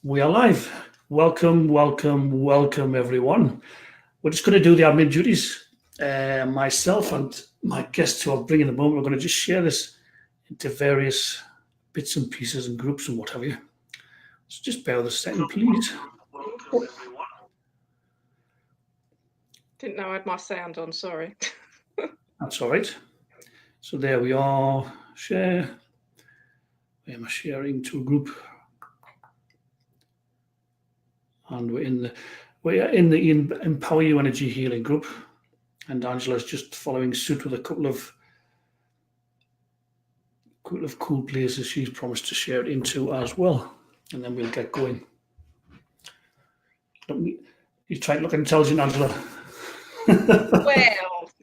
We are live. Welcome, welcome, welcome, everyone. We're just going to do the admin duties. Myself and my guests who I'll bring in a moment, we're going to just share this into various bits and pieces and groups and what have you. So just bear with us a second, please. Didn't know I had my sound on, sorry. That's all right. So there we are. Share. Where am I sharing to a group? And we're in the Empower You Energy Healing group. And Angela's just following suit with a couple of cool places she's promised to share it into as well. And then we'll get going. You try to look intelligent, Angela. Well,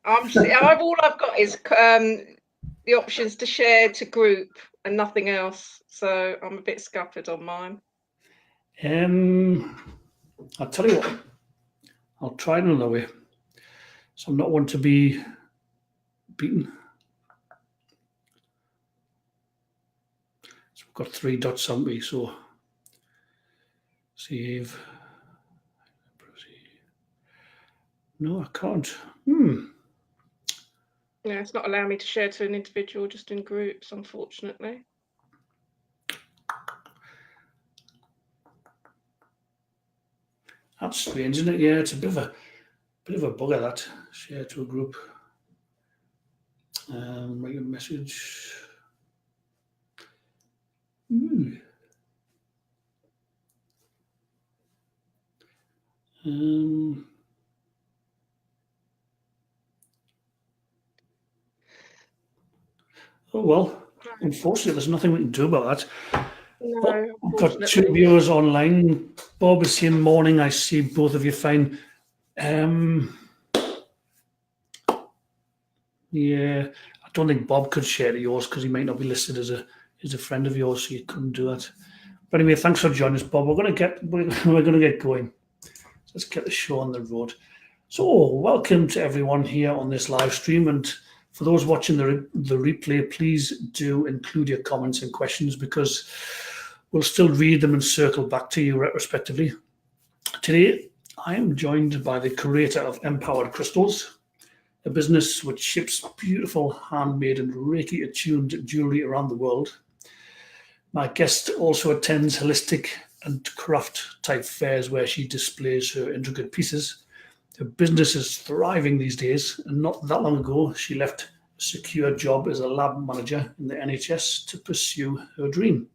all I've got is the options to share to group and nothing else. So I'm a bit scuppered on mine. I'll tell you what. I'll try it another way. So I'm not one to be beaten. So we've got 3 dots, haven't we? So save. No, I can't. Yeah, it's not allowing me to share to an individual, just in groups, unfortunately. That's strange, isn't it? Yeah, it's a bit of a bugger, that. Share to a group. Write a message. Oh well, unfortunately, there's nothing we can do about that. No, I've got 2 viewers online. Bob is saying morning. I see both of you fine. Yeah, I don't think Bob could share to yours because he might not be listed as a friend of yours, so you couldn't do that. But anyway, thanks for joining us, Bob. We're going to get going. Let's get the show on the road. So, welcome to everyone here on this live stream, and for those watching the replay, please do include your comments and questions because we'll still read them and circle back to you retrospectively. Today, I am joined by the creator of Empowered Crystals, a business which ships beautiful handmade and Reiki attuned jewelry around the world. My guest also attends holistic and craft type fairs where she displays her intricate pieces. Her business is thriving these days, and not that long ago, she left a secure job as a lab manager in the NHS to pursue her dream.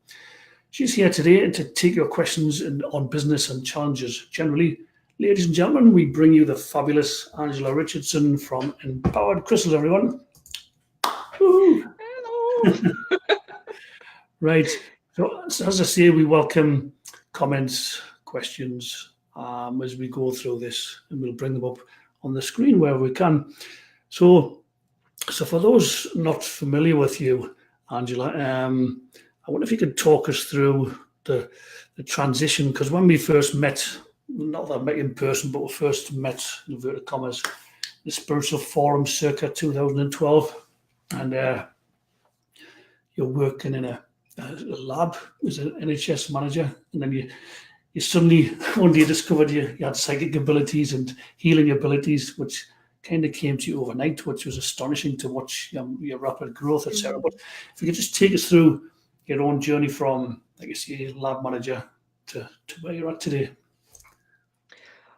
She's here today to take your questions on business and challenges generally. Ladies and gentlemen, we bring you the fabulous Angela Richardson from Empowered Crystals, everyone. Hello. Right. So, as I say, we welcome comments, questions as we go through this, and we'll bring them up on the screen where we can. So for those not familiar with you, Angela, I wonder if you could talk us through the transition, because when we first met, not that I met you in person, but we first met, in inverted commas, the Spiritual Forum circa 2012, and you're working in a lab as an NHS manager, and then you suddenly one day discovered you had psychic abilities and healing abilities, which kind of came to you overnight, which was astonishing to watch your rapid growth, etc. But if you could just take us through your own journey from, like you say, lab manager to where you're at today.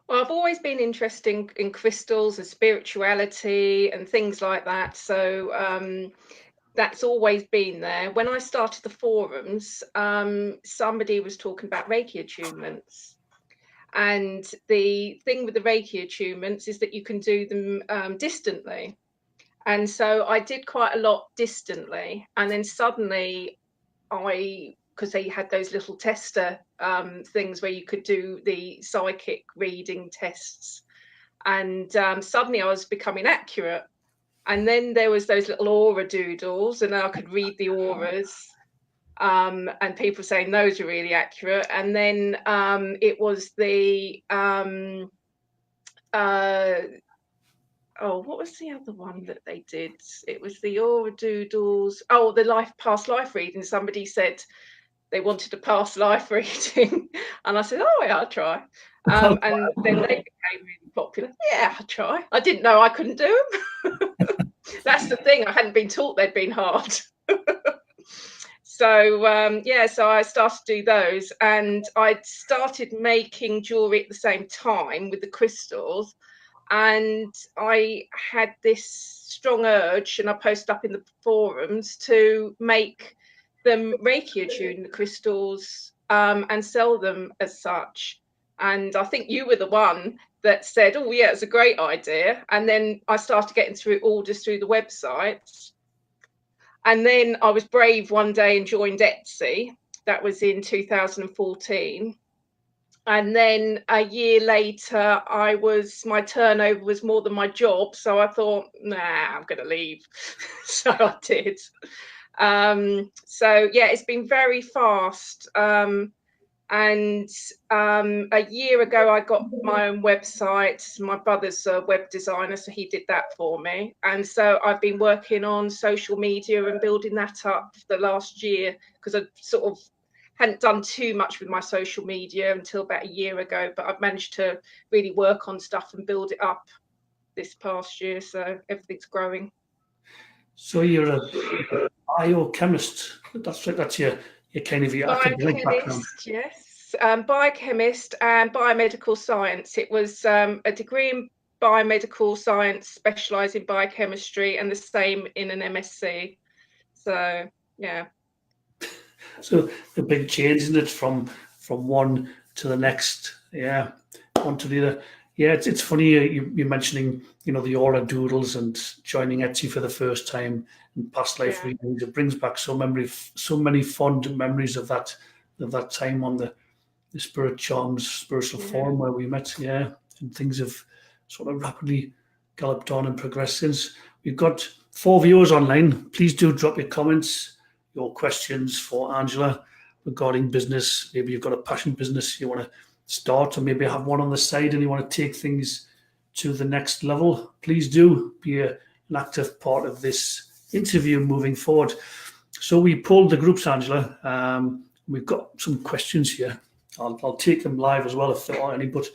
Well, I've always been interested in crystals and spirituality and things like that. So that's always been there. When I started the forums, somebody was talking about Reiki attunements. And the thing with the Reiki attunements is that you can do them distantly. And so I did quite a lot distantly. And then suddenly because they had those little tester things where you could do the psychic reading tests. And suddenly I was becoming accurate. And then there was those little aura doodles, and I could read the auras. And people saying those are really accurate. And then it was the what was the other one that they did? It was the aura doodles. Oh, the past life reading. Somebody said they wanted a past life reading, and I said, "Oh yeah, I'll try." And then they became really popular. Yeah, I'll try. I didn't know I couldn't do them. That's the thing. I hadn't been taught they'd been hard. So yeah, so I started to do those, and I'd started making jewelry at the same time with the crystals, and I had this strong urge, and I posted up in the forums to make them Reiki attuned, the crystals, and sell them as such. And I think you were the one that said, "Oh yeah, it's a great idea." And then I started getting through orders through the website. And then I was brave one day and joined Etsy. That was in 2014. And then a year later, my turnover was more than my job. So I thought, nah, I'm going to leave. So I did. So yeah, it's been very fast. And a year ago, I got my own website. My brother's a web designer, so he did that for me. And so I've been working on social media and building that up for the last year, because I sort of hadn't done too much with my social media until about a year ago. But I've managed to really work on stuff and build it up this past year. So everything's growing. So you're a biochemist. That's right. That's your kind of your academic background. Biochemist, yes. Biochemist and biomedical science. It was a degree in biomedical science, specialised in biochemistry, and the same in an MSc. So, yeah. So the big change in it from one to the next. Yeah, one to the other. Yeah, it's funny you're mentioning the aura doodles and joining Etsy for the first time and past life Yeah. readings. It brings back so many fond memories of that time on the Spirit Charms spiritual Yeah. forum where we met. Yeah, and things have sort of rapidly galloped on and progressed since. We've got 4 viewers online. Please do drop your comments, your questions for Angela regarding business. Maybe you've got a passion business you want to start, or maybe have one on the side and you want to take things to the next level. Please do be an active part of this interview moving forward. So we pulled the groups, Angela. We've got some questions here. I'll take them live as well if there are any. But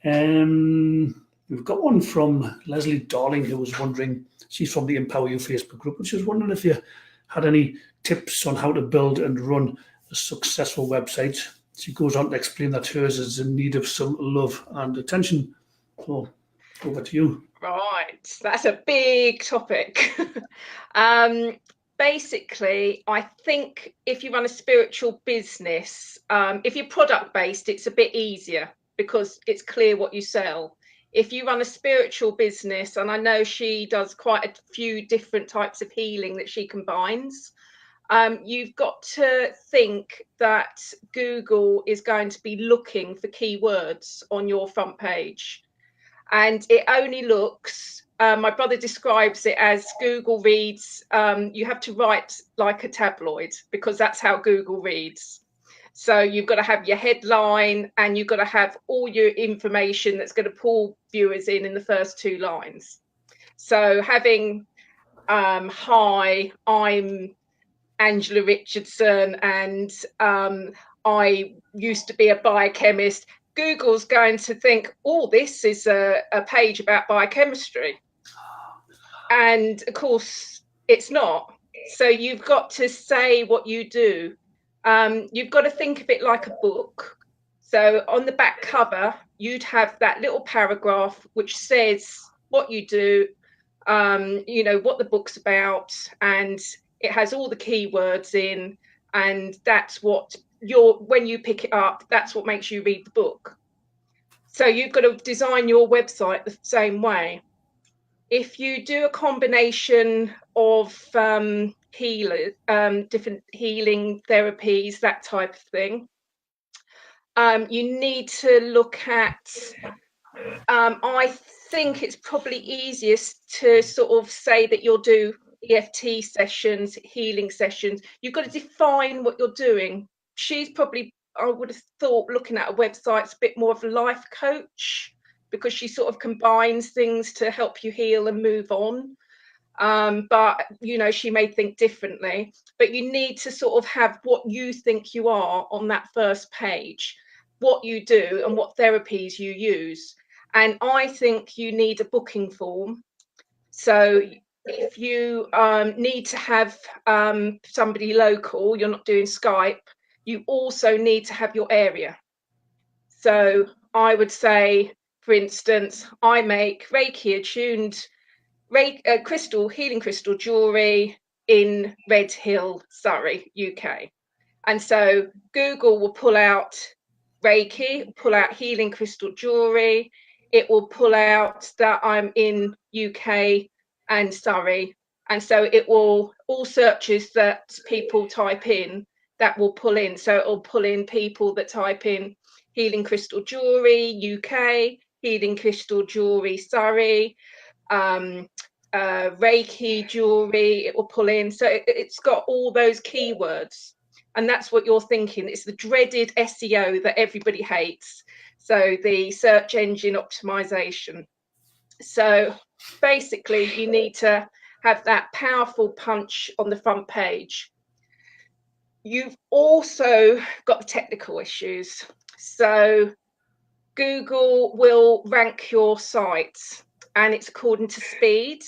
we've got one from Leslie Darling, who was wondering, she's from the Empower You Facebook group, and she was wondering if you had any tips on how to build and run a successful website. She goes on to explain that hers is in need of some love and attention. So over to you. Right, that's a big topic. Basically, I think if you run a spiritual business, if you're product based, it's a bit easier because it's clear what you sell. If you run a spiritual business, and I know she does quite a few different types of healing that she combines, you've got to think that Google is going to be looking for keywords on your front page. And it only looks, my brother describes it as Google reads, you have to write like a tabloid because that's how Google reads. So you've got to have your headline and you've got to have all your information that's going to pull viewers in the first 2 lines. So having, hi, I'm Angela Richardson, and I used to be a biochemist. Google's going to think, oh, this is a page about biochemistry. And of course, it's not. So you've got to say what you do. You've got to think of it like a book. So on the back cover, you'd have that little paragraph which says what you do, what the book's about, and it has all the keywords in, and that's what when you pick it up, that's what makes you read the book. So you've got to design your website the same way. If you do a combination of different healing therapies, that type of thing, you need to look at, I think it's probably easiest to sort of say that you'll do EFT sessions, healing sessions. You've got to define what you're doing. She's probably, I would have thought, looking at a website's a bit more of a life coach, because she sort of combines things to help you heal and move on. But she may think differently. But you need to sort of have what you think you are on that first page, what you do and what therapies you use. And I think you need a booking form. So if you need to have somebody local, you're not doing Skype, you also need to have your area. So I would say, for instance, I make Reiki attuned crystal, healing crystal jewelry in Red Hill, Surrey, UK. And so Google will pull out Reiki, pull out healing crystal jewelry. It will pull out that I'm in UK and Surrey. And so it will, all searches that people type in, that will pull in. So it will pull in people that type in healing crystal jewelry, UK, healing crystal jewelry, Surrey, Reiki jewelry, it will pull in. So it's got all those keywords. And that's what you're thinking. It's the dreaded SEO that everybody hates. So the search engine optimization. So basically, you need to have that powerful punch on the front page. You've also got the technical issues. So Google will rank your sites, and it's according to speed.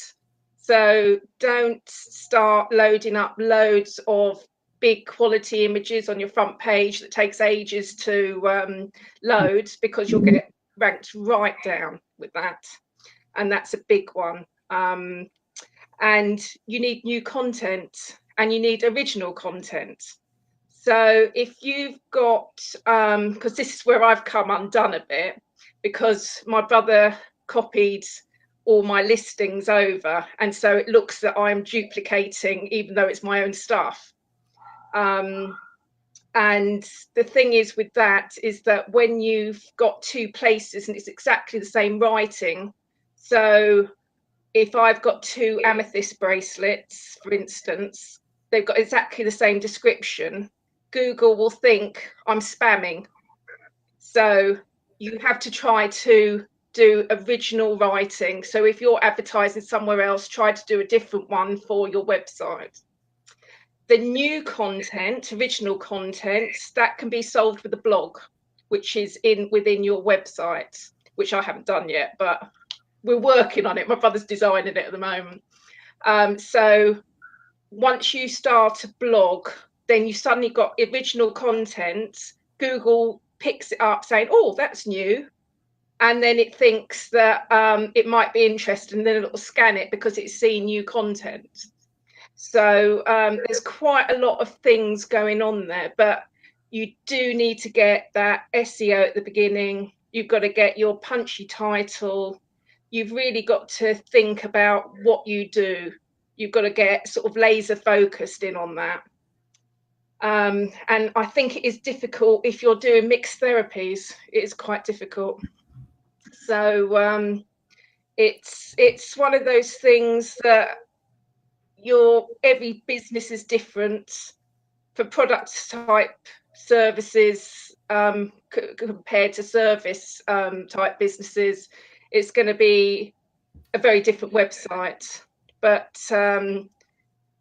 So don't start loading up loads of big quality images on your front page that takes ages to load, because you'll get ranked right down with that. And that's a big one. And you need new content, and you need original content. So if you've got, because this is where I've come undone a bit, because my brother copied all my listings over, and so it looks that I'm duplicating even though it's my own stuff. And the thing is with that is that when you've got two places and it's exactly the same writing, so if I've got two amethyst bracelets, for instance, they've got exactly the same description, Google will think I'm spamming. So you have to try to do original writing. So if you're advertising somewhere else, try to do a different one for your website. The new content, original content, that can be solved with a blog, which is within your website, which I haven't done yet, but we're working on it. My brother's designing it at the moment. So once you start a blog, then you suddenly got original content. Google picks it up saying, oh, that's new. And then it thinks that it might be interesting, and then it'll scan it because it's seen new content. So there's quite a lot of things going on there, but you do need to get that SEO at the beginning. You've got to get your punchy title. You've really got to think about what you do. You've got to get sort of laser focused in on that. And I think it is difficult if you're doing mixed therapies. It is quite difficult. So it's one of those things that every business is different. For product type services compared to service type businesses, it's going to be a very different website. But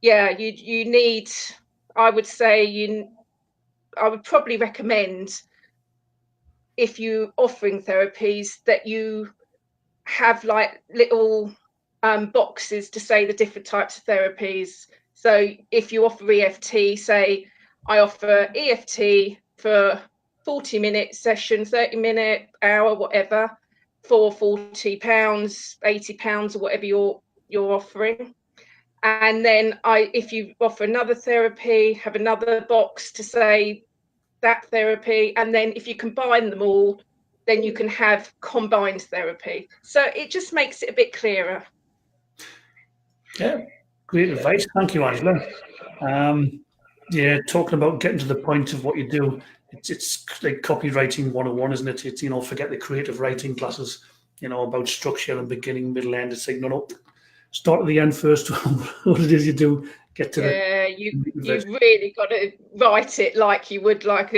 yeah, you need, I would say, I would probably recommend, if you're offering therapies, that you have like little boxes to say the different types of therapies. So if you offer EFT, say I offer EFT for 40-minute session, 30-minute, hour, whatever, for £40, £80, or whatever you're offering. And then if you offer another therapy, have another box to say that therapy. And then if you combine them all, then you can have combined therapy. So it just makes it a bit clearer. Yeah, great advice. Thank you, Angela. Yeah, talking about getting to the point of what you do, it's like copywriting 101, isn't it? It's, forget the creative writing classes, about structure and beginning, middle, end. It's like, no, start at the end first, what it is you do, get to you've really got to write it like you would like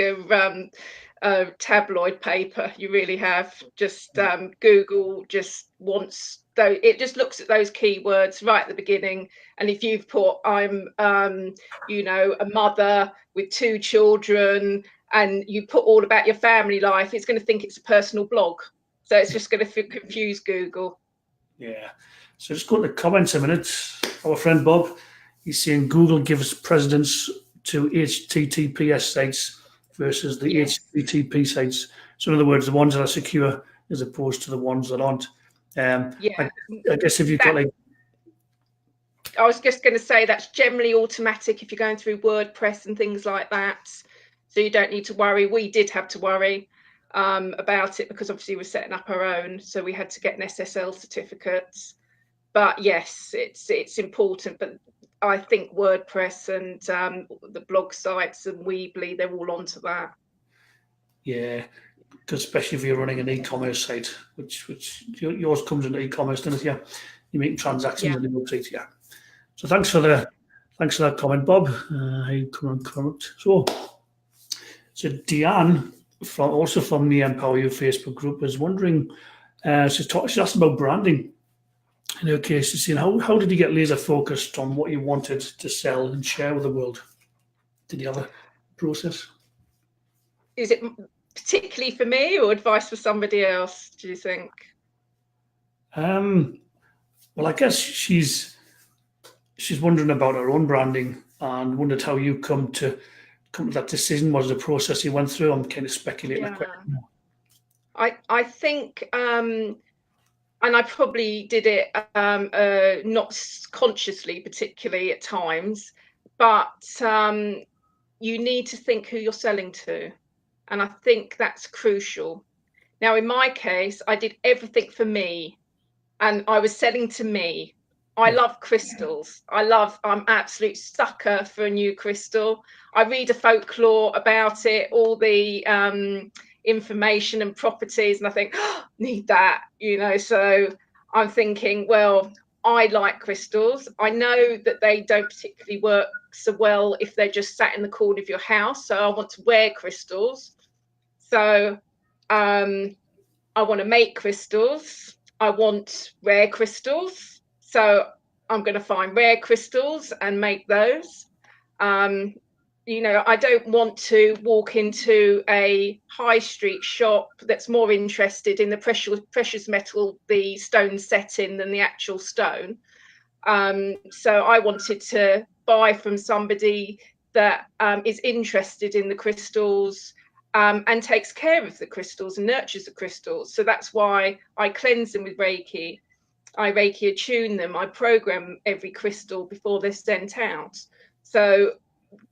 tabloid paper. You really have. Just Google just wants, though, it just looks at those keywords right at the beginning, and if you've put I'm you know, a mother with 2 children, and you put all about your family life, it's going to think it's a personal blog, so it's just going to confuse Google. Yeah. So just go to the comments a minute. Our friend Bob, he's saying Google gives precedence to HTTPS sites versus the Yes. HTTP sites. So in other words, the ones that are secure as opposed to the ones that aren't. Yeah. I guess if you've got like, I was just going to say that's generally automatic if you're going through WordPress and things like that. So you don't need to worry. We did have to worry about it because obviously we're setting up our own. So we had to get an SSL certificate. But yes, it's important. But I think WordPress and the blog sites and Weebly, they're all onto that. yeah, because especially if you're running an e-commerce site, which yours comes into e-commerce, doesn't it? Yeah, you're making transactions on the website. Yeah. So thanks for that comment, Bob. How you come on comment? So Deanne, also from the Empower You Facebook group, is wondering. She's asked about branding. In her case, she's saying, how did you get laser focused on what you wanted to sell and share with the world? Did you have a process? Is it particularly for me or advice for somebody else, do you think? Well, I guess she's wondering about her own branding and wondered how you come to that decision. Was the process you went through? I'm kind of speculating. Yeah. I think, and I probably did it not consciously, particularly at times, but you need to think who you're selling to, and I think that's crucial. Now, in my case, I did everything for me, and I was selling to me. I love crystals. I'm absolute sucker for a new crystal. I read a folklore about it, all the information and properties, and I think, oh, need that, you know. So I'm thinking, well, I like crystals. I know that they don't particularly work so well if they're just sat in the corner of your house. So I want to wear crystals. So I want to make crystals. I want rare crystals. So I'm going to find rare crystals and make those. You know, I don't want to walk into a high street shop that's more interested in the precious metal the stone set in than the actual stone. So I wanted to buy from somebody that is interested in the crystals, and takes care of the crystals and nurtures the crystals. So that's why I cleanse them with Reiki. I Reiki attune them. I program every crystal before they're sent out. So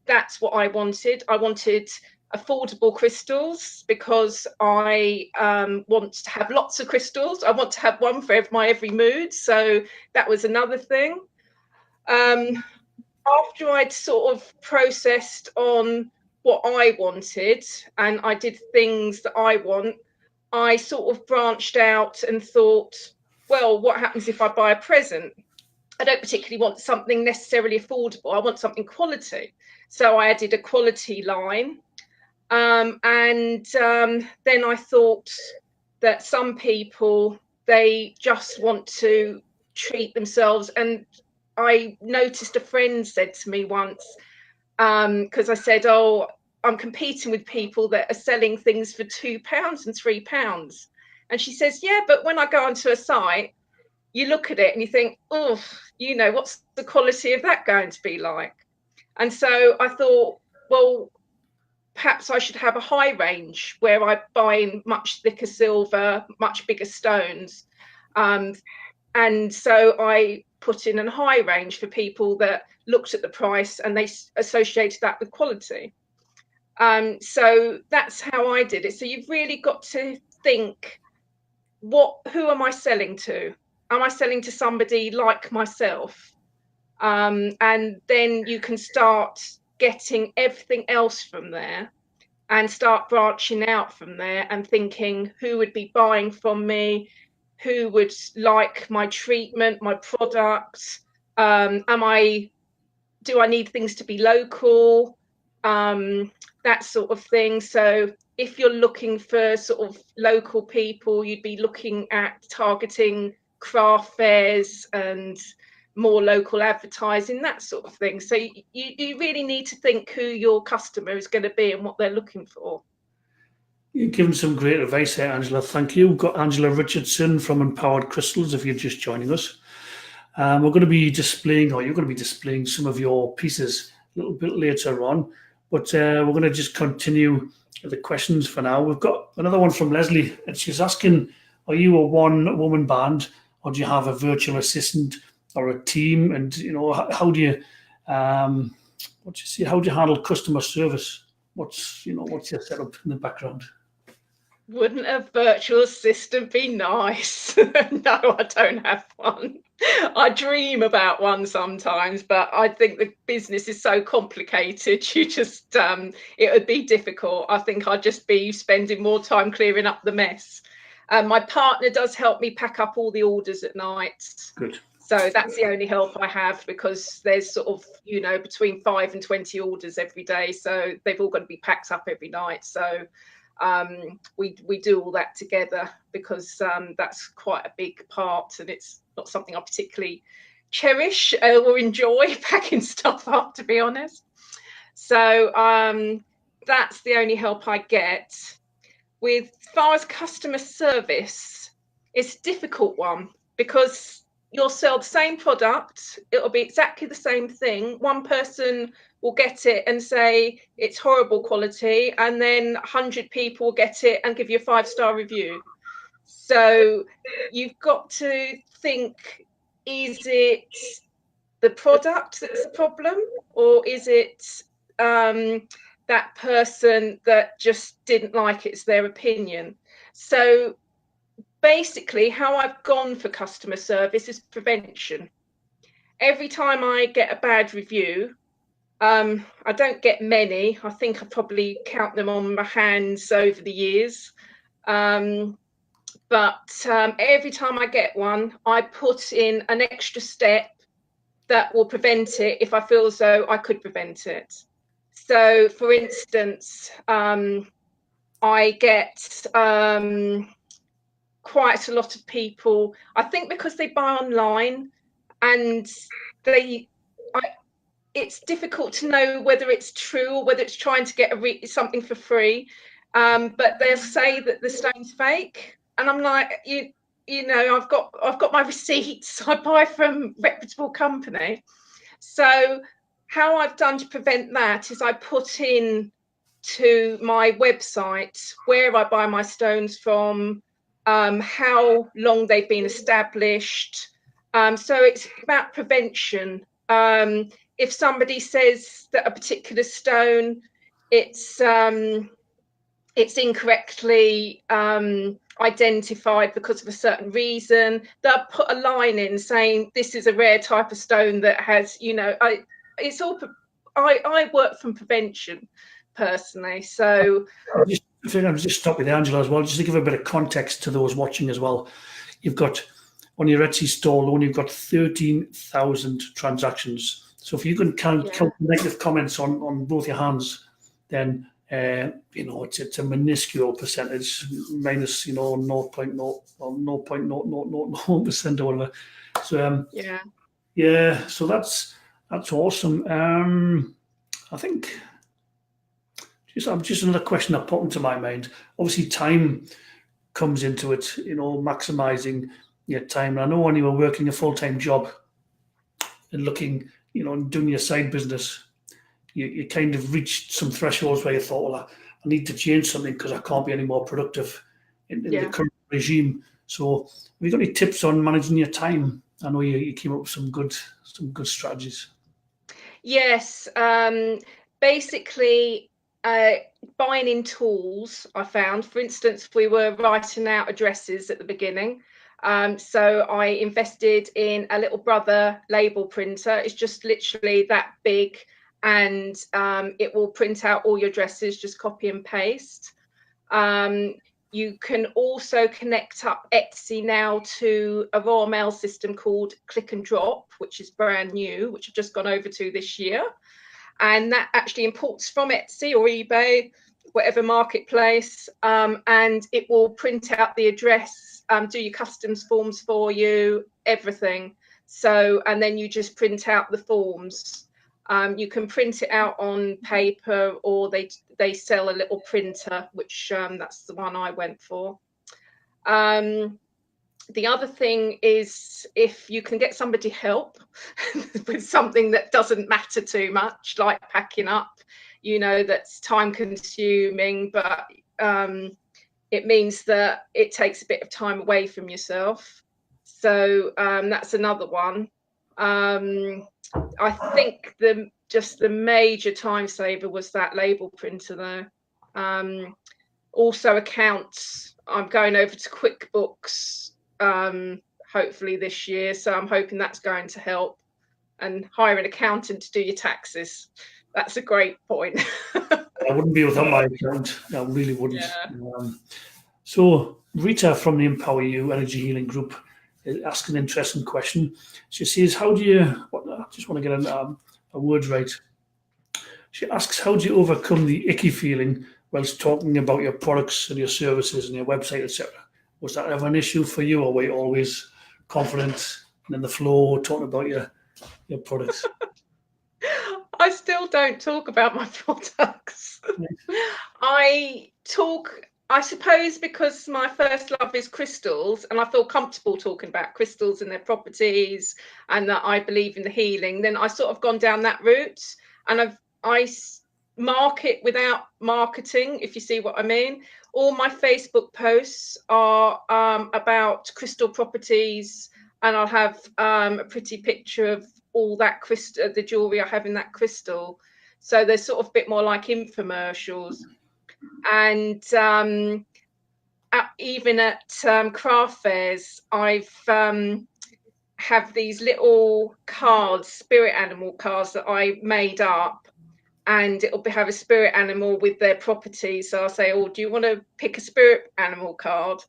that's what I wanted. I wanted affordable crystals because I want to have lots of crystals. I want to have one for my every mood. So that was another thing. After I'd sort of processed on what I wanted and I did things that I want, I sort of branched out and thought, well, what happens if I buy a present? I don't particularly want something necessarily affordable. I want something quality. So I added a quality line. And then I thought that some people, they just want to treat themselves. And I noticed a friend said to me once, because I said, oh, I'm competing with people that are selling things for £2 and £3. And she says, yeah, but when I go onto a site, you look at it and you think, oh, you know, what's the quality of that going to be like? And so I thought, well, perhaps I should have a high range where I buy in much thicker silver, much bigger stones. And so I put in a high range for people that looked at the price and they associated that with quality. So that's how I did it. So you've really got to think, who am I selling to? Am I selling to somebody like myself? And then you can start getting everything else from there and start branching out from there and thinking who would be buying from me, who would like my treatment, my products. Do I need things to be local? That sort of thing. So if you're looking for sort of local people, you'd be looking at targeting craft fairs and more local advertising, that sort of thing. So you really need to think who your customer is going to be and what they're looking for. You've given some great advice there, Angela. Thank you. We've got Angela Richardson from Empowered Crystals, if you're just joining us. We're going to be displaying, or you're going to be displaying some of your pieces a little bit later on. But we're going to just continue the questions for now. We've got another one from Leslie, and she's asking, are you a one-woman band, or do you have a virtual assistant or a team? And, you know, how do you, how do you handle customer service? What's your setup in the background? Wouldn't a virtual assistant be nice? No, I don't have one. I dream about one sometimes, but I think the business is so complicated. You just, it would be difficult. I think I'd just be spending more time clearing up the mess. My partner does help me pack up all the orders at night. Good. So that's the only help I have, because there's sort of, you know, between 5 and 20 orders every day. So they've all got to be packed up every night. So we do all that together, because that's quite a big part, and it's not something I particularly cherish or enjoy, packing stuff up, to be honest. So that's the only help I get. With as far as customer service, it's a difficult one, because you'll sell the same product, it'll be exactly the same thing. One person will get it and say it's horrible quality, and then 100 people will get it and give you a 5-star review. So you've got to think, is it the product that's the problem, or is it that person that just didn't like it? It's their opinion. So basically, how I've gone for customer service is prevention. Every time I get a bad review, I don't get many. I think I probably count them on my hands over the years. But every time I get one, I put in an extra step that will prevent it if I feel as though I could prevent it. So, for instance, I get quite a lot of people, I think because they buy online, and it's difficult to know whether it's true or whether it's trying to get something for free. But they'll say that the stone's fake, and I'm like, you know, I've got my receipts. I buy from reputable company. So how I've done to prevent that is I put in to my website where I buy my stones from, how long they've been established. So it's about prevention. If somebody says that a particular stone, it's incorrectly identified because of a certain reason, they'll put a line in saying this is a rare type of stone that has, you know, I work from prevention personally. So I'm just stop with Angela as well, just to give a bit of context to those watching as well. You've got on your Etsy store alone, you've got 13,000 transactions. So if you can count negative comments on both your hands, then you know, it's a minuscule percentage, minus, you know, 0.0 or 0.0001% or whatever. So so that's awesome. I think just another question that popped into my mind. Obviously, time comes into it. You know, maximizing your time. And I know when you were working a full-time job and looking, you know, and doing your side business, you kind of reached some thresholds where you thought, well, I need to change something because I can't be any more productive in the current regime. So, have you got any tips on managing your time? I know you came up with some good strategies. Yes, basically, buying in tools. I found, for instance, we were writing out addresses at the beginning. So I invested in a little brother label printer. It's just literally that big, and it will print out all your addresses, just copy and paste. You can also connect up Etsy now to a raw mail system called Click and Drop, which is brand new, which I've just gone over to this year. And that actually imports from Etsy or eBay whatever marketplace, and it will print out the address, do your customs forms for you, everything. So, and then you just print out the forms. You can print it out on paper, or they sell a little printer, which that's the one I went for. The other thing is, if you can get somebody help with something that doesn't matter too much, like packing up, you know, that's time consuming, but it means that it takes a bit of time away from yourself. So that's another one. I think the major time saver was that label printer though. Also accounts. I'm going over to QuickBooks hopefully this year, so I'm hoping that's going to help. And hire an accountant to do your taxes. That's a great point. I wouldn't be without my account. I really wouldn't. Yeah. So Rita from the Empower You Energy Healing Group is asking an interesting question. She says, "How do you?" I just want to get a word right. She asks, "How do you overcome the icky feeling whilst talking about your products and your services and your website, etc.? Was that ever an issue for you, or were you always confident and in the flow talking about your products?" I still don't talk about my products. I suppose, because my first love is crystals, and I feel comfortable talking about crystals and their properties, and that I believe in the healing, then I sort of gone down that route, and I market without marketing, if you see what I mean. All my Facebook posts are about crystal properties, and I'll have a pretty picture of all that crystal, the jewelry I have in that crystal. So they're sort of a bit more like infomercials. And even at craft fairs, I've have these little cards, spirit animal cards that I made up, and it'll have a spirit animal with their properties. So I'll say, "Oh, do you want to pick a spirit animal card?"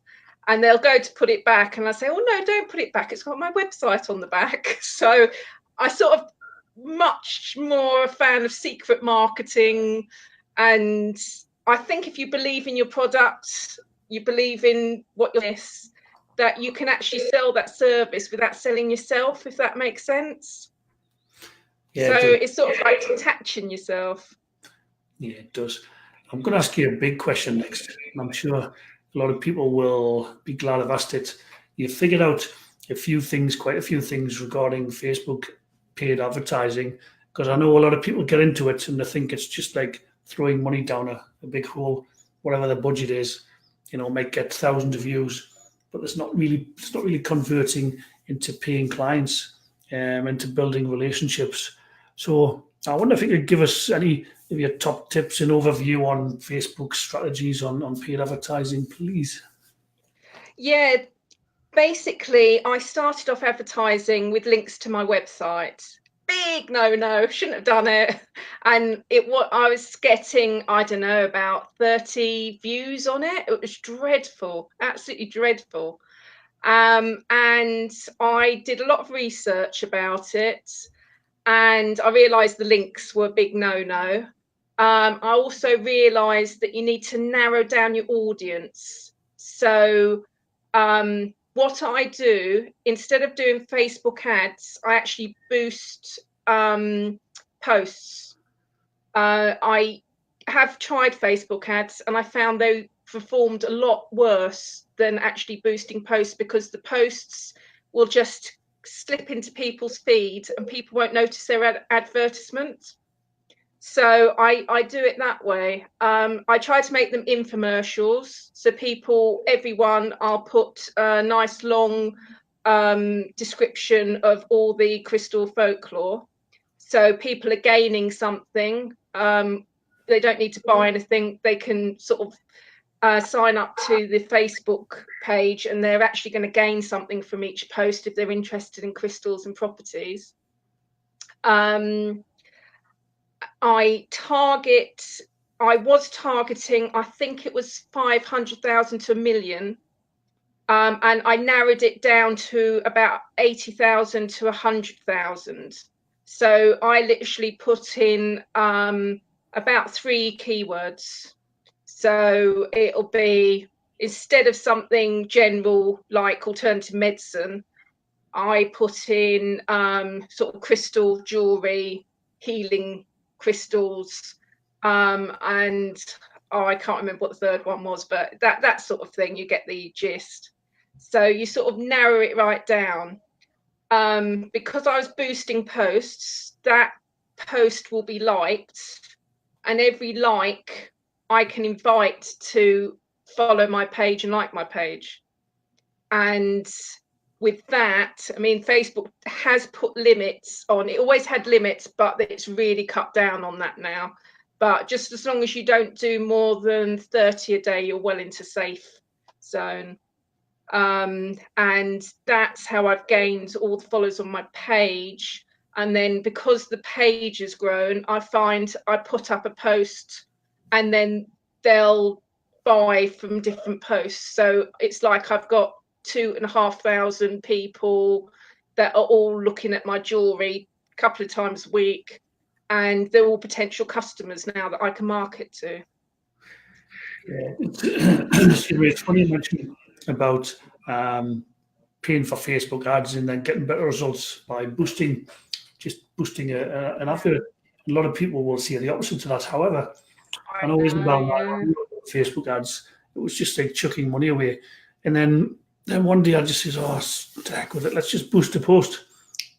And they'll go to put it back, and I say, "Oh no, don't put it back. It's got my website on the back." So I sort of much more a fan of secret marketing. And I think if you believe in your product, you believe in what you're, that you can actually sell that service without selling yourself, if that makes sense. Yeah, So it it's sort of like detaching yourself. Yeah, it does. I'm going to ask you a big question next, and I'm sure a lot of people will be glad I've asked it. You figured out quite a few things regarding Facebook paid advertising, because I know a lot of people get into it and they think it's just like throwing money down a big hole, whatever the budget is, might get thousands of views, but it's not really converting into paying clients, into building relationships. So I wonder if you could give us any of your top tips and overview on Facebook strategies on paid advertising, please. Yeah, basically, I started off advertising with links to my website. Big no, shouldn't have done it. And I was getting, I don't know, about 30 views on it. It was dreadful, absolutely dreadful. And I did a lot of research about it, and I realized the links were a big no. I also realized that you need to narrow down your audience. So what I do, instead of doing Facebook ads, I actually boost posts. I have tried Facebook ads, and I found they performed a lot worse than actually boosting posts, because the posts will just slip into people's feed and people won't notice their advertisement. So I do it that way. I try to make them infomercials. So everyone, I'll put a nice long description of all the crystal folklore. So people are gaining something. They don't need to buy anything. They can sort of sign up to the Facebook page, and they're actually going to gain something from each post if they're interested in crystals and properties. I was targeting, I think it was 500,000 to 1 million. And I narrowed it down to about 80,000 to 100,000. So I literally put in about 3 keywords. So it'll be, instead of something general like alternative medicine, I put in sort of crystal jewelry, healing crystals, and I can't remember what the third one was, but that sort of thing. You get the gist. So you sort of narrow it right down. Because I was boosting posts, that post will be liked, and every like I can invite to follow my page and like my page. And with that, I mean, Facebook has put limits on. It always had limits, but it's really cut down on that now. But just as long as you don't do more than 30 a day, you're well into safe zone. And that's how I've gained all the followers on my page. And then because the page has grown, I find I put up a post and then they'll buy from different posts. So it's like I've got 2,500 people that are all looking at my jewelry a couple of times a week, and they're all potential customers now that I can market to. Yeah, it's funny you mentioned about paying for Facebook ads and then getting better results by boosting an advert. A lot of people will see the opposite to that. However, I know it's about Facebook ads. It was just like chucking money away. And then one day I just says, oh, to heck with it. Let's just boost a post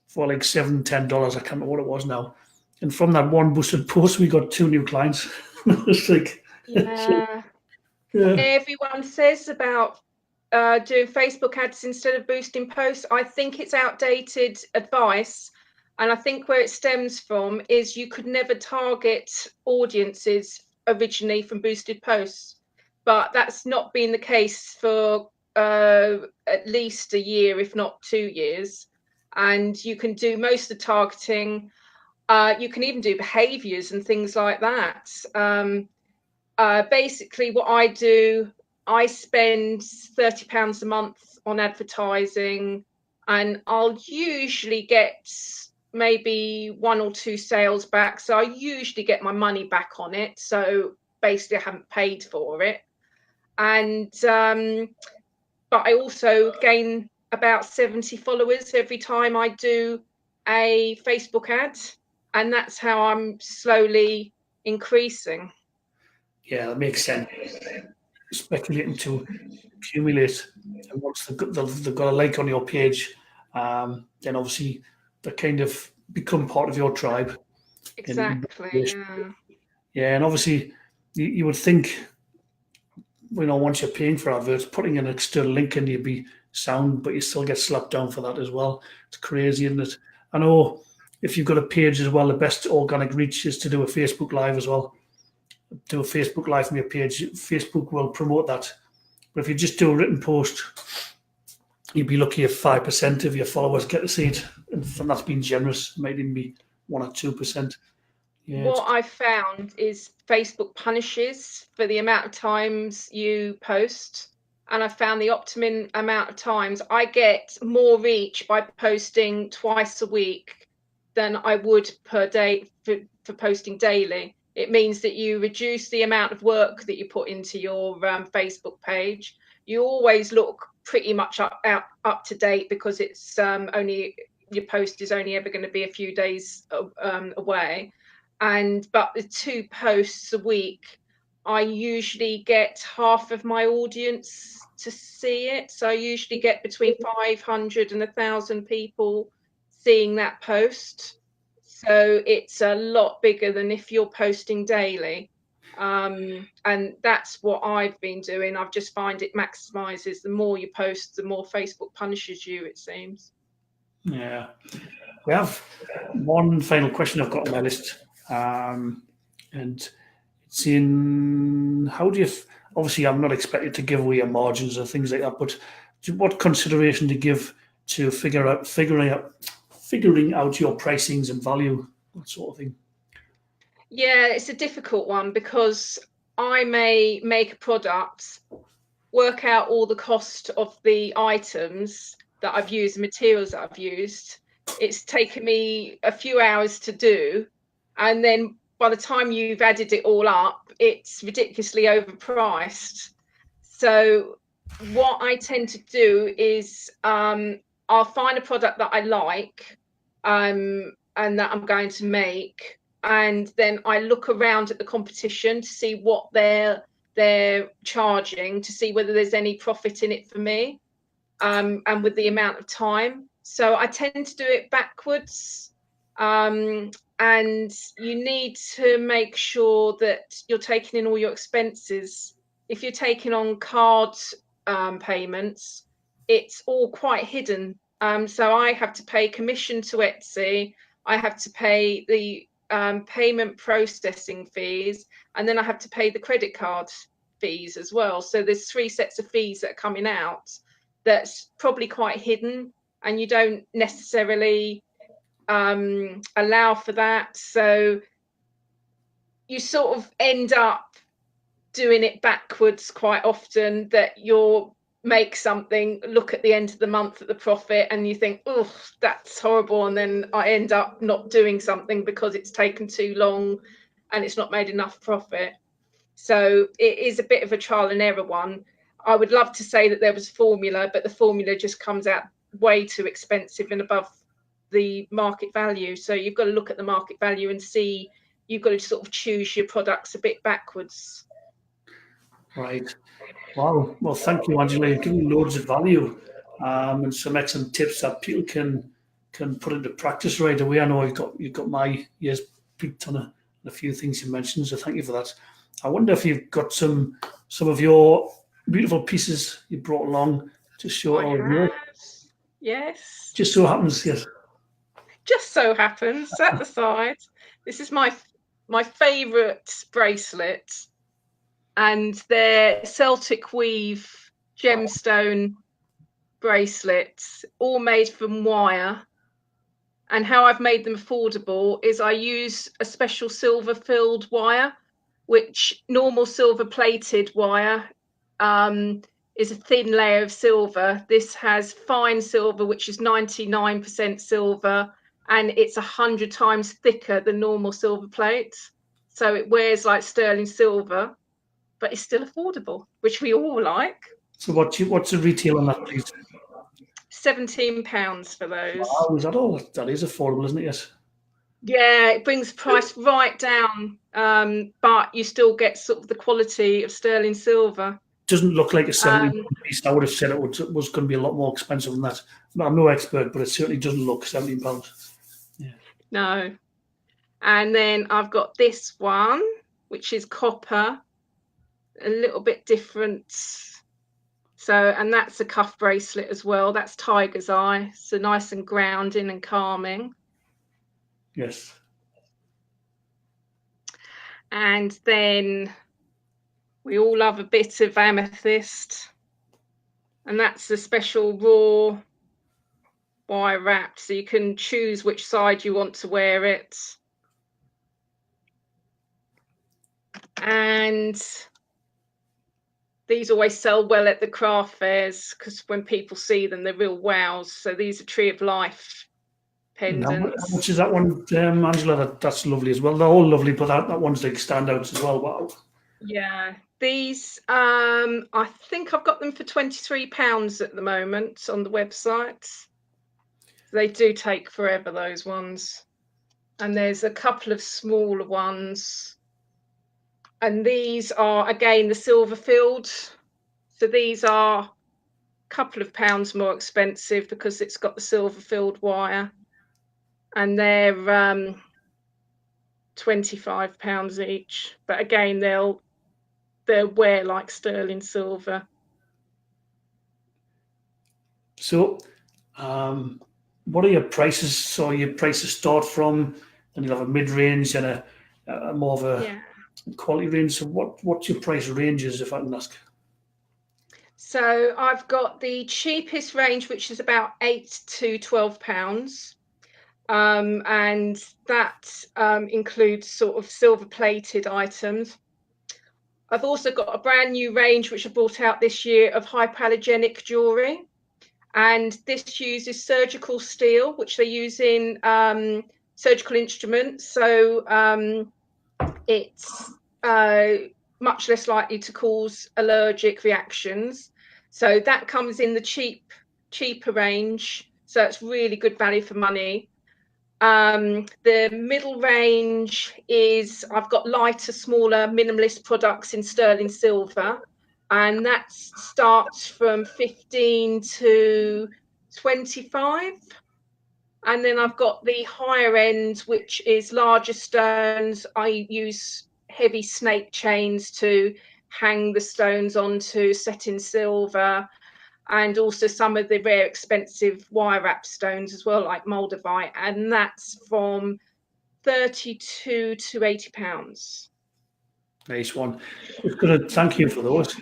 for like $7, $10. I can't remember what it was now. And from that one boosted post, we got 2 new clients. It's like, yeah. Everyone says about doing Facebook ads instead of boosting posts. I think it's outdated advice. And I think where it stems from is you could never target audiences originally from boosted posts. But that's not been the case for at least a year, if not 2 years. And you can do most of the targeting. You can even do behaviors and things like that. Basically, what I do, I spend £30 a month on advertising, and I'll usually get maybe 1 or 2 sales back. So I usually get my money back on it. So basically, I haven't paid for it. And but I also gain about 70 followers every time I do a Facebook ad, and that's how I'm slowly increasing. Yeah, that makes sense. Speculating to accumulate, and once they've got a like on your page, then obviously they kind of become part of your tribe. Exactly. Yeah. Yeah, and obviously you would think, once you're paying for adverts, putting an external link in, you'd be sound, but you still get slapped down for that as well. It's crazy, isn't it? I know if you've got a page as well, the best organic reach is to do a Facebook Live as well. Do a Facebook Live from your page. Facebook will promote that. But if you just do a written post, you'd be lucky if 5% of your followers get to see it. And that's being generous. It might even be 1 or 2%. Yeah, what I found is Facebook punishes for the amount of times you post. And I found the optimum amount of times I get more reach by posting twice a week than I would per day for posting daily. It means that you reduce the amount of work that you put into your Facebook page. You always look pretty much up to date because it's only, your post is only ever going to be a few days away. But the 2 posts a week, I usually get half of my audience to see it. So I usually get between 500 and 1,000 people seeing that post. So it's a lot bigger than if you're posting daily. And that's what I've been doing. I've just find it maximizes. The more you post, the more Facebook punishes you, it seems. Yeah. We have one final question I've got on my list. And it's in, how do you, obviously I'm not expected to give away your margins or things like that, but what consideration to give to figuring out your pricings and value, that sort of thing? Yeah, it's a difficult one because I may make a product, work out all the cost of the items that I've used, the materials that I've used. It's taken me a few hours to do, and then by the time you've added it all up, it's ridiculously overpriced. So what I tend to do is I'll find a product that I like and that I'm going to make, and then I look around at the competition to see what they're charging, to see whether there's any profit in it for me, and with the amount of time. So I tend to do it backwards. And you need to make sure that you're taking in all your expenses. If you're taking on card payments, it's all quite hidden. So I have to pay commission to Etsy. I have to pay the payment processing fees, and then I have to pay the credit card fees as well. So there's 3 sets of fees that are coming out that's probably quite hidden, and you don't necessarily allow for that. So you sort of end up doing it backwards quite often, that you'll make something, look at the end of the month at the profit, and you think, oh, that's horrible, and then I end up not doing something because it's taken too long and it's not made enough profit. So it is a bit of a trial and error one. I would love to say that there was a formula, but the formula just comes out way too expensive and above the market value. So you've got to look at the market value and see, you've got to sort of choose your products a bit backwards. Right. Wow. Well, thank you, Angela. You've given loads of value and some excellent tips that people can put into practice right away. I know you've got my ears piqued on a few things you mentioned, so thank you for that. I wonder if you've got some of your beautiful pieces you brought along to show all of you. Yes. Just so happens, yes. Just so happens, at the side, this is my favourite bracelet, and they're Celtic weave gemstone bracelets, all made from wire. And how I've made them affordable is I use a special silver filled wire, which normal silver plated wire is a thin layer of silver. This has fine silver, which is 99% silver, and it's 100 times thicker than normal silver plate. So it wears like sterling silver, but it's still affordable, which we all like. So what's the retail on that, please? £17 for those. Wow, is that all? That is affordable, isn't it? Yes. Yeah, it brings the price right down, but you still get sort of the quality of sterling silver. Doesn't look like a 70 piece. I would have said it was going to be a lot more expensive than that. I'm no expert, but it certainly doesn't look £17. Yeah. No. And then I've got this one, which is copper, a little bit different. So, and that's a cuff bracelet as well. That's tiger's eye. So nice and grounding and calming. Yes. And then we all love a bit of amethyst. And that's a special raw wire wrapped. So you can choose which side you want to wear it. And these always sell well at the craft fairs, because when people see them, they're real wows. So these are Tree of Life pendants. How much is that one, Angela? That's lovely as well. They're all lovely, but that one's like standouts as well. Wow. Yeah, these I think I've got them for £23 at the moment on the website. They do take forever, those ones. And there's a couple of smaller ones. And these are, again, the silver filled. So these are a couple of pounds more expensive because it's got the silver filled wire. And they're £25 each. But again, they'll wear like sterling silver. So, what are your prices? So your prices start from, and you'll have a mid-range and a more of a quality range. So what's your price ranges, if I can ask? So I've got the cheapest range, which is about £8 to £12. And that includes sort of silver plated items. I've also got a brand new range which I brought out this year of hypoallergenic jewellery, and this uses surgical steel, which they use in surgical instruments. So it's much less likely to cause allergic reactions. So that comes in the cheaper range. So it's really good value for money. The middle range is, I've got lighter, smaller, minimalist products in sterling silver, and that starts from 15 to 25. And then I've got the higher end, which is larger stones. I use heavy snake chains to hang the stones onto, set in silver, and also some of the rare expensive wire wrap stones as well, like moldavite, and that's from 32 to 80 pounds. Nice one. We're going to thank you for those.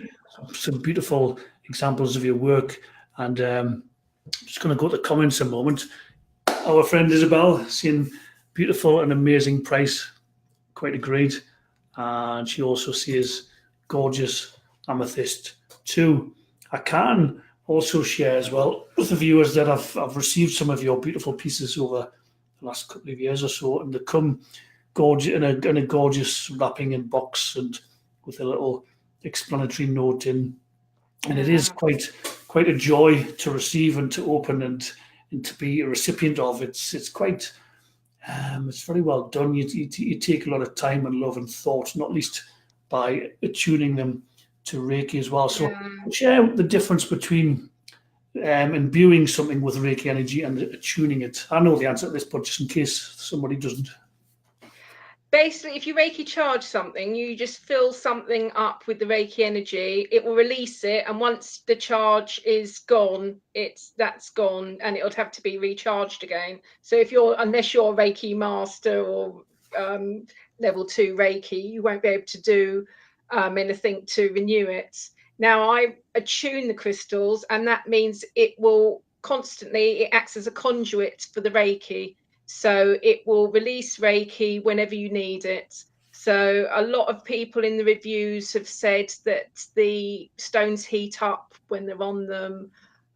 Some beautiful examples of your work. And just going to go to the comments a moment. Our friend Isabel saying beautiful and amazing price. Quite agreed. And she also says gorgeous amethyst too. I can also share as well with the viewers that I've received some of your beautiful pieces over the last couple of years or so, and they come gorgeous in a gorgeous wrapping and box, and with a little explanatory note in. And it is quite a joy to receive and to open and to be a recipient of. It's quite it's very well done. You take a lot of time and love and thought, not least by attuning them to Reiki as well. So share the difference between imbuing something with Reiki energy and attuning it. I know the answer to this, but just in case somebody doesn't. Basically, if you Reiki charge something, you just fill something up with the Reiki energy, it will release it, and once the charge is gone, that's gone, and it'll have to be recharged again. So unless you're a Reiki master or level 2 Reiki, you won't be able to do anything to renew it. Now, I attune the crystals, and that means it acts as a conduit for the Reiki. So it will release Reiki whenever you need it. So a lot of people in the reviews have said that the stones heat up when they're on them.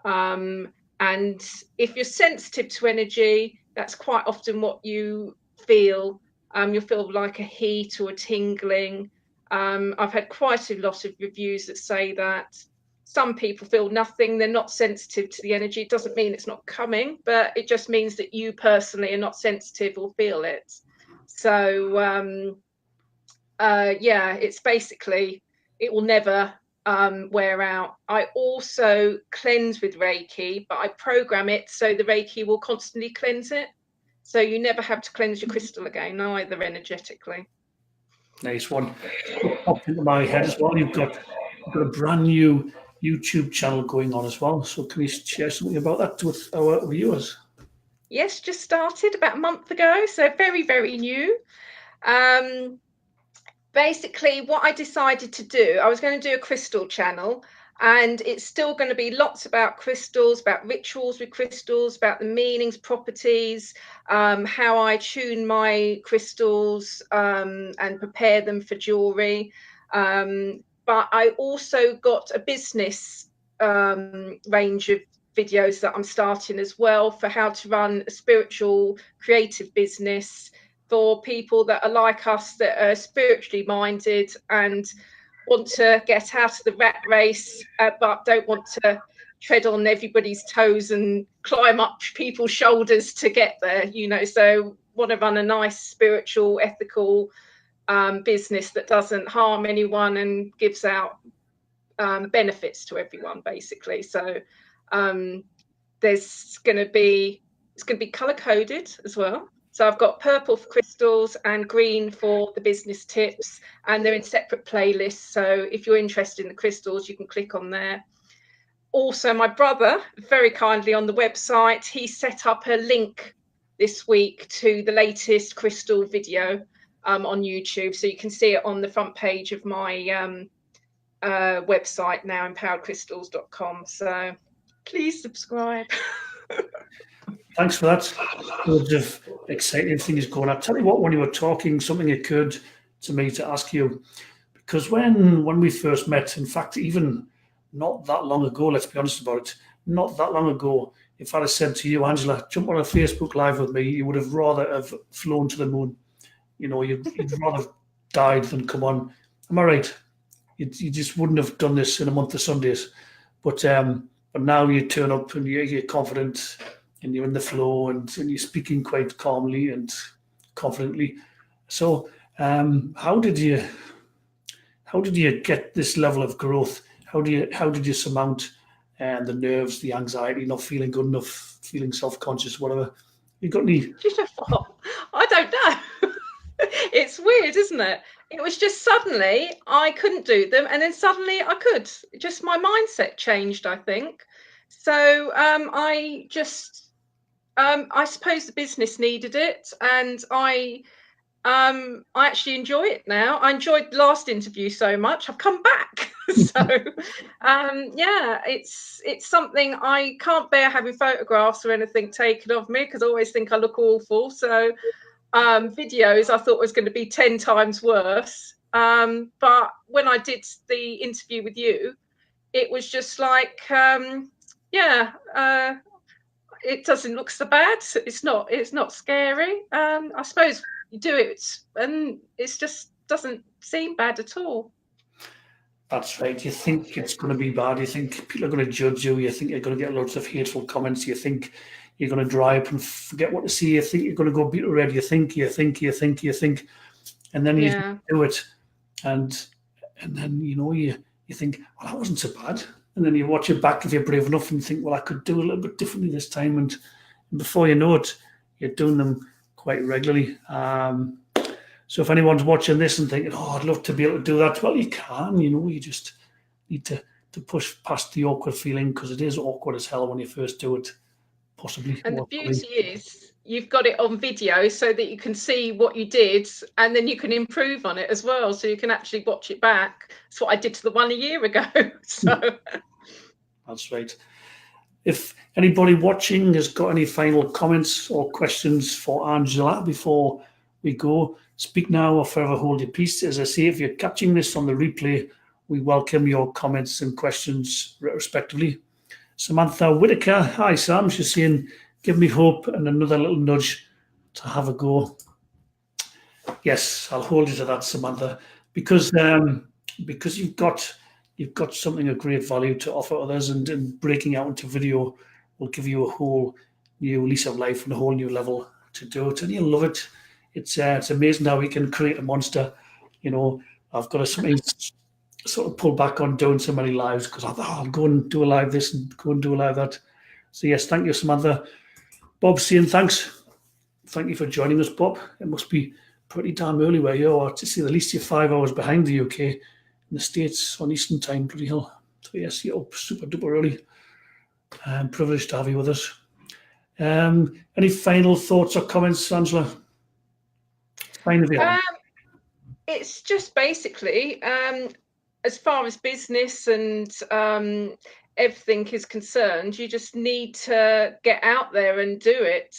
And if you're sensitive to energy, that's quite often what you feel. You'll feel like a heat or a tingling. I've had quite a lot of reviews that say that. Some people feel nothing, they're not sensitive to the energy. It doesn't mean it's not coming, but it just means that you personally are not sensitive or feel it. So it's basically, it will never wear out. I also cleanse with Reiki, but I program it so the Reiki will constantly cleanse it. So you never have to cleanse your crystal again, either energetically. Nice one. Popped into my head as well. You've got a brand new YouTube channel going on as well. So can you share something about that with our viewers? Yes, just started about a month ago. So very, very new. Basically, what I decided to do, I was going to do a crystal channel, and it's still going to be lots about crystals, about rituals with crystals, about the meanings, properties, how I tune my crystals and prepare them for jewelry. But I also got a business range of videos that I'm starting as well, for how to run a spiritual creative business for people that are like us, that are spiritually minded and want to get out of the rat race, but don't want to tread on everybody's toes and climb up people's shoulders to get there, so want to run a nice spiritual, ethical business that doesn't harm anyone and gives out benefits to everyone, basically. So it's going to be color coded as well. So I've got purple for crystals and green for the business tips, and they're in separate playlists. So if you're interested in the crystals, you can click on there. Also, my brother, very kindly on the website, he set up a link this week to the latest crystal video on YouTube. So you can see it on the front page of my website now, empoweredcrystals.com. So please subscribe. Thanks for that. Loads of exciting things going on. I tell you what, when you were talking, something occurred to me to ask you, because when we first met, in fact, even not that long ago, let's be honest about it, not that long ago, if I had said to you, Angela, jump on a Facebook Live with me, you would have rather have flown to the moon. You'd rather died than come on. Am I right? You just wouldn't have done this in a month of Sundays. But now you turn up and you're confident and you're in the flow and you're speaking quite calmly and confidently. So how did you get this level of growth? How did you surmount the nerves, the anxiety, not feeling good enough, feeling self-conscious, whatever? You got any? Do you know what? I don't know. It's weird, isn't it? It was just suddenly I couldn't do them, and then suddenly I could. Just my mindset changed, I think. So I suppose the business needed it, and I actually enjoy it now. I enjoyed the last interview so much. I've come back. So yeah, it's something I can't bear having photographs or anything taken of me because I always think I look awful. So videos I thought was going to be 10 times worse. But when I did the interview with you, it was just like, it doesn't look so bad. It's not scary. I suppose you do it and it just doesn't seem bad at all. That's right. You think it's going to be bad. You think people are going to judge you. You think you're going to get lots of hateful comments. You think you're going to dry up and forget what to say. You think you're going to go beat red. You think, and then you Yeah. do it, and then you think, well, that wasn't so bad. And then you watch it back if you're brave enough and think, well, I could do a little bit differently this time. And before you know it, you're doing them quite regularly. So if anyone's watching this and thinking, oh, I'd love to be able to do that, well, you can. You just need to push past the awkward feeling because it is awkward as hell when you first do it, possibly. And the beauty is you've got it on video so that you can see what you did and then you can improve on it as well. So you can actually watch it back. That's what I did to the one a year ago. So that's right. If anybody watching has got any final comments or questions for Angela before we go, speak now or forever hold your peace. As I say, if you're catching this on the replay, we welcome your comments and questions respectively. Samantha Whitaker, hi Sam, she's saying, give me hope and another little nudge to have a go. Yes, I'll hold you to that, Samantha, because you've got something of great value to offer others, and breaking out into video will give you a whole new lease of life and a whole new level to do it, and you'll love it. It's amazing how we can create a monster. I've got something sort of pull back on doing so many lives because I'll go and do a live this and go and do a live that. So yes, thank you, Samantha. Bob saying thanks. Thank you for joining us, Bob. It must be pretty damn early where you are. To see at least you're 5 hours behind the UK. In the States on Eastern time, bloody hell. So yes, you're up super duper early. I'm privileged to have you with us. Any final thoughts or comments, Angela? Fine if you have. It's just basically as far as business and everything is concerned, you just need to get out there and do it.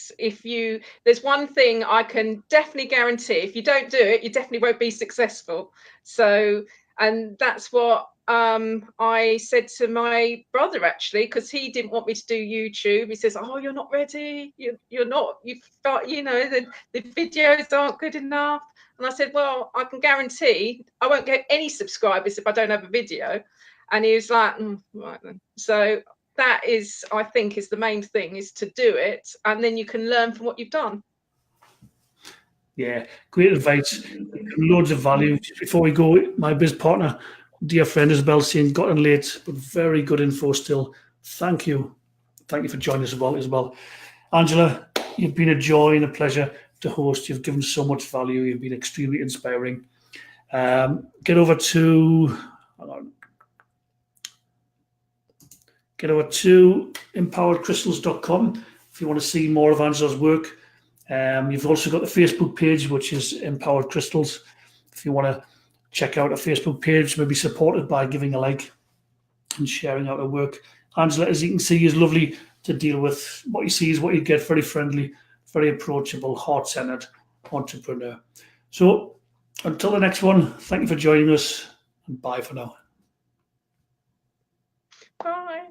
There's one thing I can definitely guarantee: if you don't do it, you definitely won't be successful. So, and that's what I said to my brother, actually, because he didn't want me to do YouTube. He says, "Oh, you're not ready. You're not. You've got, the videos aren't good enough." And I said, well, I can guarantee I won't get any subscribers if I don't have a video. And he was like, right then. So that is, I think, is the main thing, is to do it. And then you can learn from what you've done. Yeah, great advice. Loads of value. Just before we go, my biz partner, dear friend Isabel, saying, got in late, but very good info still. Thank you. Thank you for joining us as well. Angela, you've been a joy and a pleasure to host. You've given so much value. You've been extremely inspiring. Get over to empoweredcrystals.com if you want to see more of Angela's work. You've also got the Facebook page, which is Empowered Crystals. If you want to check out a Facebook page, maybe support it by giving a like and sharing out her work. Angela, as you can see, is lovely to deal with. What you see is what you get. Very friendly, very approachable, heart-centered entrepreneur. So until the next one, thank you for joining us, and bye for now. Bye.